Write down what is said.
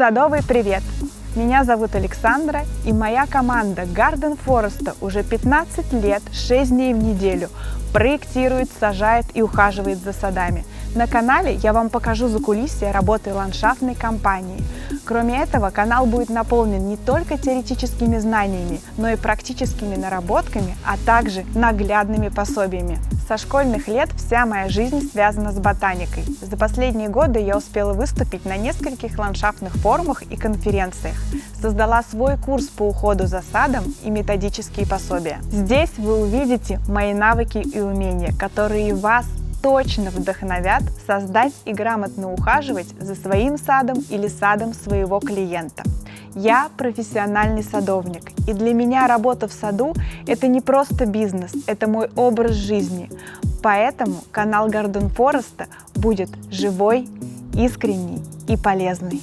Садовый привет! Меня зовут Александра, и моя команда Garden Forest уже 15 лет, 6 дней в неделю проектирует, сажает и ухаживает за садами. На канале я вам покажу закулисье работы ландшафтной компании. Кроме этого, канал будет наполнен не только теоретическими знаниями, но и практическими наработками, а также наглядными пособиями. Со школьных лет вся моя жизнь связана с ботаникой. За последние годы я успела выступить на нескольких ландшафтных форумах и конференциях. Создала свой курс по уходу за садом и методические пособия. Здесь вы увидите мои навыки и умения, которые вас точно вдохновят создать и грамотно ухаживать за своим садом или садом своего клиента. Я профессиональный садовник, и для меня работа в саду – это не просто бизнес, это мой образ жизни. Поэтому канал Garden Forest будет живой, искренний и полезный.